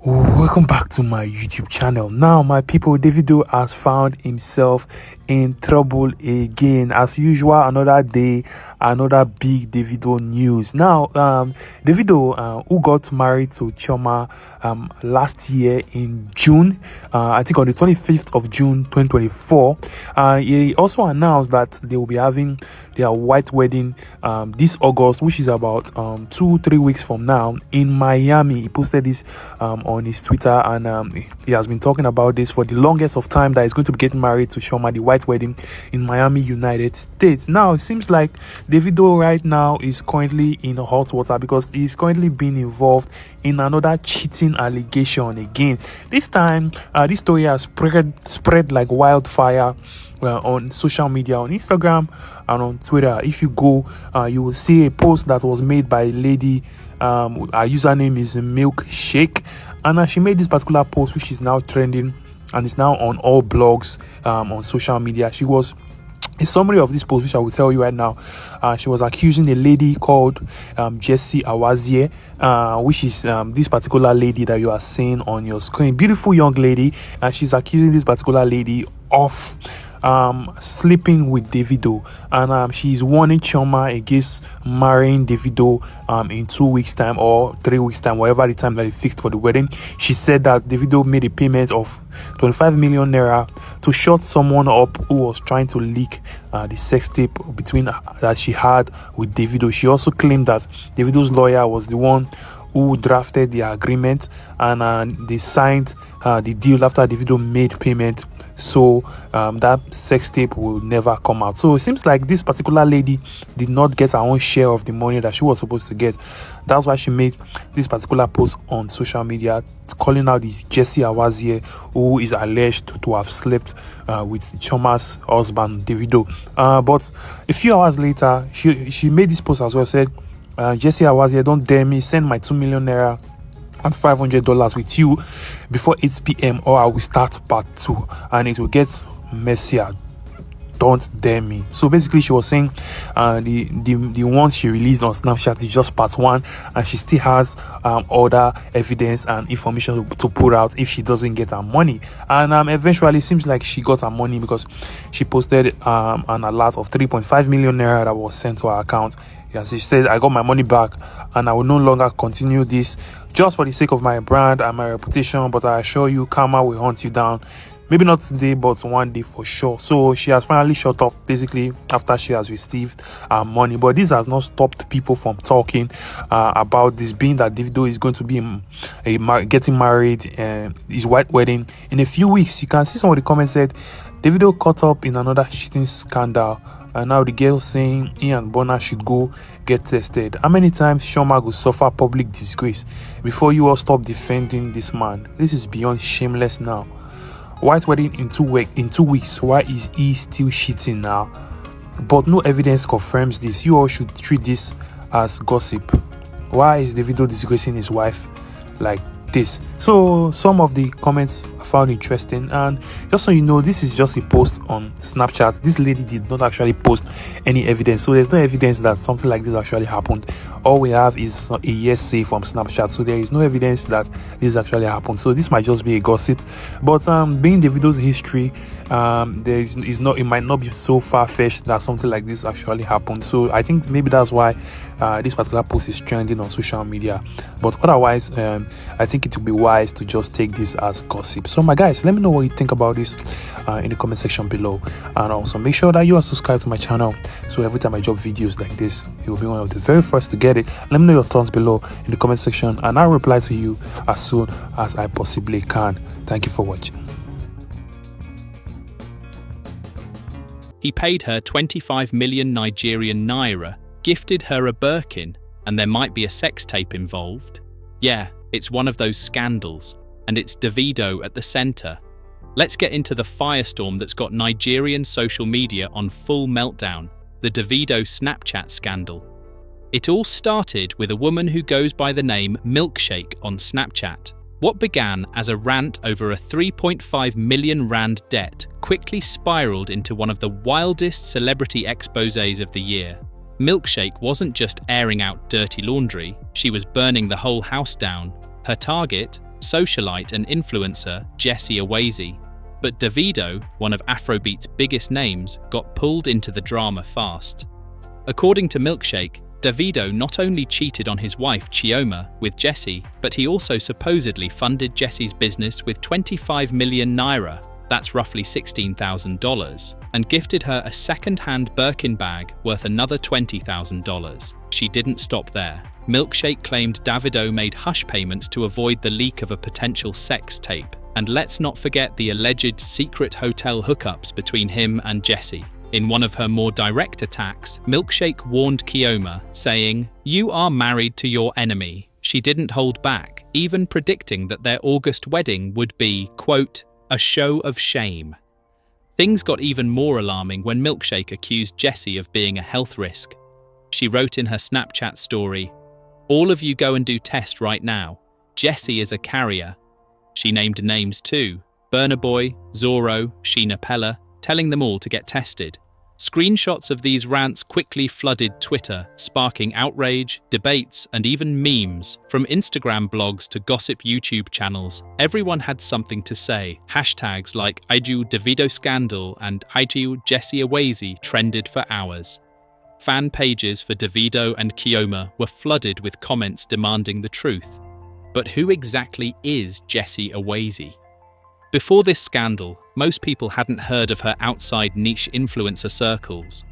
Welcome back to my YouTube channel. Now, my people, Davido has found himself in trouble again. As usual, another day, another big Davido news. Now, Davido, who got married to Chioma last year in June, I think on the 25th of June 2024, he also announced that they will be having their white wedding this August, which is about 2-3 weeks from now, in Miami. He posted this on his Twitter, and he has been talking about this for the longest of time, that he's going to be getting married to Chioma, the white wedding in Miami, United States. Now, it seems like Davido right now is currently in hot water because he's currently being involved in another cheating allegation again. This time, this story has spread like wildfire on social media, on Instagram and on Twitter. If you go, you will see a post that was made by a lady. Her username is Milkshake, and she made this particular post, which is now trending and is now on all blogs on social media. She was a summary of this post, which I will tell you right now. She was accusing a lady called Jessie Awazie, which is this particular lady that you are seeing on your screen. Beautiful young lady, and she's accusing this particular lady of sleeping with Davido, and she's warning Chioma against marrying Davido in 2 weeks time or 3 weeks time, whatever the time that they fixed for the wedding. She said that Davido made a payment of 25 million naira to shut someone up who was trying to leak the sex tape between that she had with Davido. She also claimed that Davido's lawyer was the one who drafted the agreement, and they signed the deal after Davido made payment, so that sex tape will never come out. So it seems like this particular lady did not get her own share of the money that she was supposed to get. That's why she made this particular post on social media, calling out this Jessie Awazie, who is alleged to have slept with Chioma's husband Davido. But a few hours later, she made this post as well, said, Jessie Awazie, don't dare me, send my 2 million naira and $500 with you before 8 p.m. or I will start part 2 and it will get messier. Don't dare me. So basically, she was saying the one she released on Snapchat is just part 1, and she still has other evidence and information to put out if she doesn't get her money. And eventually, it seems like she got her money because she posted an alert of 3.5 million naira that was sent to her account. Yeah, so she said, I got my money back and I will no longer continue this just for the sake of my brand and my reputation, but I assure you, karma will hunt you down. Maybe not today, but one day for sure. So she has finally shut up, basically, after she has received her money. But this has not stopped people from talking about this, being that Davido is going to be getting married, his white wedding in a few weeks. You can see some of the comments said, Davido caught up in another cheating scandal, and now the girl saying he and Burna should go get tested. How many times Chioma will suffer public disgrace before you all stop defending this man? This is beyond shameless now. White wedding in 2 weeks. Why is he still cheating now? But no evidence confirms this. You all should treat this as gossip. Why is Davido disgracing his wife like this? So some of the comments I found interesting, and just so you know, this is just a post on Snapchat. This lady did not actually post any evidence, so there's no evidence that something like this actually happened. All we have is a hearsay from Snapchat, so there is no evidence that this actually happened. So this might just be a gossip, but being Davido's history, it might not be so far-fetched that something like this actually happened. So I think maybe that's why this particular post is trending on social media. But otherwise, I think it would be wise to just take this as gossip. So my guys, let me know what you think about this in the comment section below, and also make sure that you are subscribed to my channel, so every time I drop videos like this, you will be one of the very first to get it. Let me know your thoughts below in the comment section, and I'll reply to you as soon as I possibly can. Thank you for watching. He paid her 25 million Nigerian naira, gifted her a Birkin, and there might be a sex tape involved. Yeah, it's one of those scandals, and it's Davido at the center. Let's get into the firestorm that's got Nigerian social media on full meltdown, the Davido Snapchat scandal. It all started with a woman who goes by the name Milkshake on Snapchat. What began as a rant over a 3.5 million rand debt quickly spiraled into one of the wildest celebrity exposés of the year. Milkshake wasn't just airing out dirty laundry, she was burning the whole house down. Her target? socialite and influencer Jessie Awazie. But Davido, one of Afrobeats' biggest names, got pulled into the drama fast. According to Milkshake, Davido not only cheated on his wife Chioma with Jessie, but he also supposedly funded Jessie's business with 25 million naira, that's roughly $16,000, and gifted her a second-hand Birkin bag worth another $20,000. She didn't stop there. Milkshake claimed Davido made hush payments to avoid the leak of a potential sex tape. And let's not forget the alleged secret hotel hookups between him and Jessie. In one of her more direct attacks, Milkshake warned Chioma, saying, "You are married to your enemy." She didn't hold back, even predicting that their August wedding would be, quote, "a show of shame." Things got even more alarming when Milkshake accused Jessie of being a health risk. She wrote in her Snapchat story, "All of you go and do test right now. Jessie is a carrier." She named names too, Burna Boy, Zorro, Sheena Pella, telling them all to get tested. Screenshots of these rants quickly flooded Twitter, sparking outrage, debates, and even memes. From Instagram blogs to gossip YouTube channels, everyone had something to say. Hashtags like "IGU Davido scandal" and "IGU Jessie Awazie" trended for hours. Fan pages for Davido and Chioma were flooded with comments demanding the truth. But who exactly is Jessie Awazie? Before this scandal, most people hadn't heard of her outside niche influencer circles.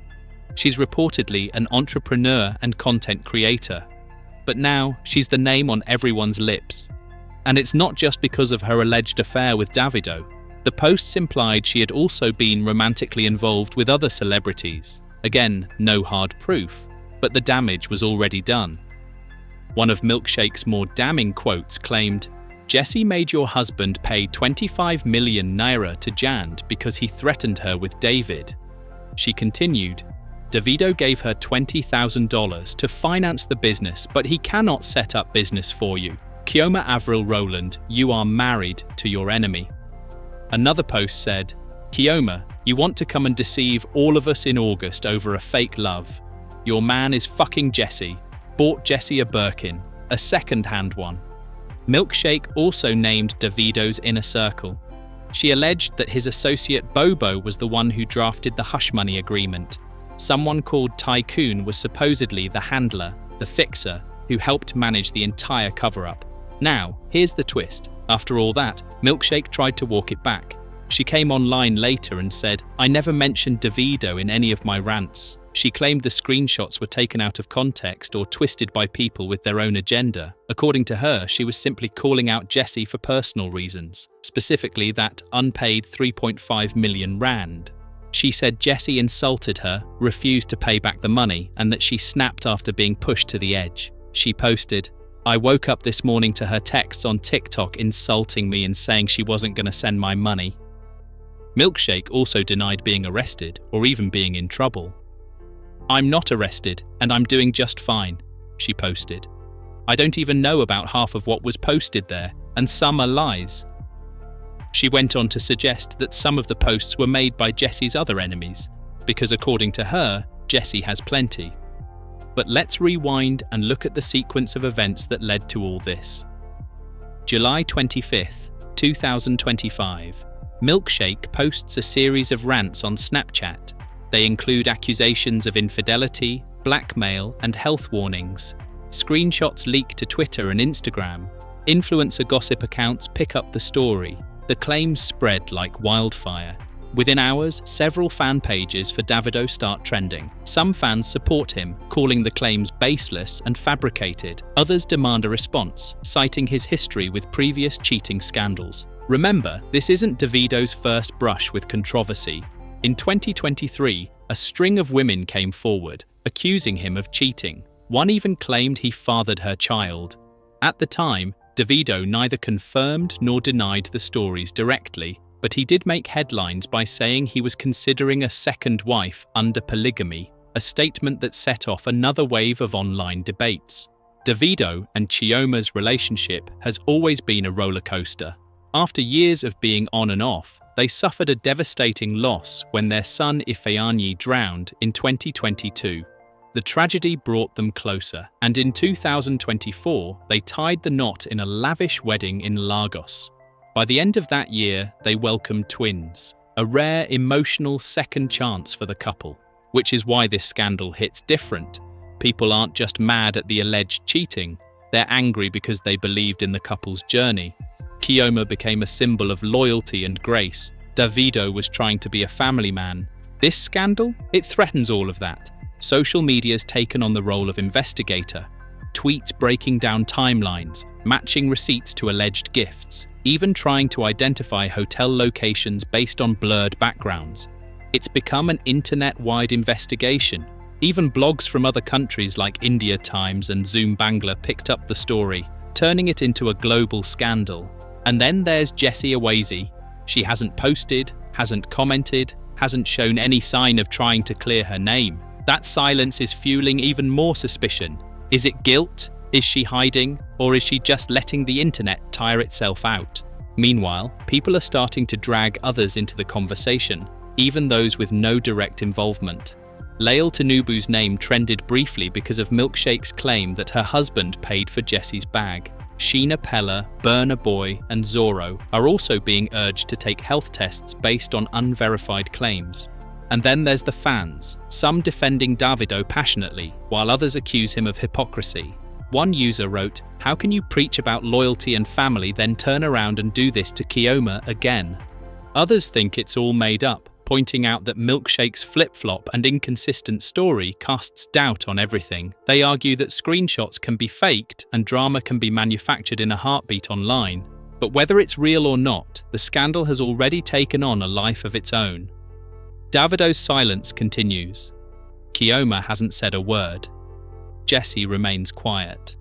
She's reportedly an entrepreneur and content creator. But now, she's the name on everyone's lips. And it's not just because of her alleged affair with Davido. The posts implied she had also been romantically involved with other celebrities. Again, no hard proof, but the damage was already done. One of Milkshake's more damning quotes claimed, "Jessie made your husband pay 25 million naira to Jand because he threatened her with David." She continued, "Davido gave her $20,000 to finance the business, but he cannot set up business for you. Chioma Avril Rowland, you are married to your enemy." Another post said, "Chioma, you want to come and deceive all of us in August over a fake love. Your man is fucking Jessie. Bought Jessie a Birkin, a second-hand one." Milkshake also named Davido's inner circle. She alleged that his associate Bobo was the one who drafted the hush money agreement. Someone called Tycoon was supposedly the handler, the fixer, who helped manage the entire cover-up. Now, here's the twist. After all that, Milkshake tried to walk it back. She came online later and said, "I never mentioned Davido in any of my rants." She claimed the screenshots were taken out of context or twisted by people with their own agenda. According to her, she was simply calling out Jessie for personal reasons, specifically that unpaid 3.5 million rand. She said Jessie insulted her, refused to pay back the money, and that she snapped after being pushed to the edge. She posted, "I woke up this morning to her texts on TikTok insulting me and saying she wasn't going to send my money." Milkshake also denied being arrested or even being in trouble. "I'm not arrested, and I'm doing just fine," she posted. "I don't even know about half of what was posted there, and some are lies." She went on to suggest that some of the posts were made by Jessie's other enemies, because according to her, Jessie has plenty. But let's rewind and look at the sequence of events that led to all this. July 25th, 2025. Milkshake posts a series of rants on Snapchat. They include accusations of infidelity, blackmail, and health warnings. Screenshots leak to Twitter and Instagram. Influencer gossip accounts pick up the story. The claims spread like wildfire. Within hours, several fan pages for Davido start trending. Some fans support him, calling the claims baseless and fabricated. Others demand a response, citing his history with previous cheating scandals. Remember, this isn't Davido's first brush with controversy. In 2023, a string of women came forward, accusing him of cheating. One even claimed he fathered her child. At the time, Davido neither confirmed nor denied the stories directly, but he did make headlines by saying he was considering a second wife under polygamy, a statement that set off another wave of online debates. Davido and Chioma's relationship has always been a roller coaster. After years of being on and off, they suffered a devastating loss when their son Ifeanyi drowned in 2022. The tragedy brought them closer, and in 2024, they tied the knot in a lavish wedding in Lagos. By the end of that year, they welcomed twins, a rare emotional second chance for the couple, which is why this scandal hits different. People aren't just mad at the alleged cheating, they're angry because they believed in the couple's journey. Chioma became a symbol of loyalty and grace. Davido was trying to be a family man. This scandal? It threatens all of that. Social media's taken on the role of investigator. Tweets breaking down timelines, matching receipts to alleged gifts, even trying to identify hotel locations based on blurred backgrounds. It's become an internet-wide investigation. Even blogs from other countries like India Times and Zoom Bangla picked up the story, turning it into a global scandal. And then there's Jessie Awazie. She hasn't posted, hasn't commented, hasn't shown any sign of trying to clear her name. That silence is fueling even more suspicion. Is it guilt? Is she hiding? Or is she just letting the internet tire itself out? Meanwhile, people are starting to drag others into the conversation, even those with no direct involvement. Lael Tinubu's name trended briefly because of Milkshake's claim that her husband paid for Jessie's bag. Sheena Pella, Burna Boy, and Zorro are also being urged to take health tests based on unverified claims. And then there's the fans, some defending Davido passionately, while others accuse him of hypocrisy. One user wrote, "How can you preach about loyalty and family then turn around and do this to Chioma again?" Others think it's all made up, pointing out that Milkshake's flip-flop and inconsistent story casts doubt on everything. They argue that screenshots can be faked and drama can be manufactured in a heartbeat online. But whether it's real or not, the scandal has already taken on a life of its own. Davido's silence continues. Chioma hasn't said a word. Jessie remains quiet.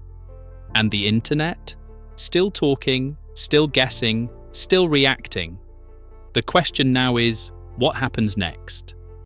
And the internet? Still talking, still guessing, still reacting. The question now is, what happens next?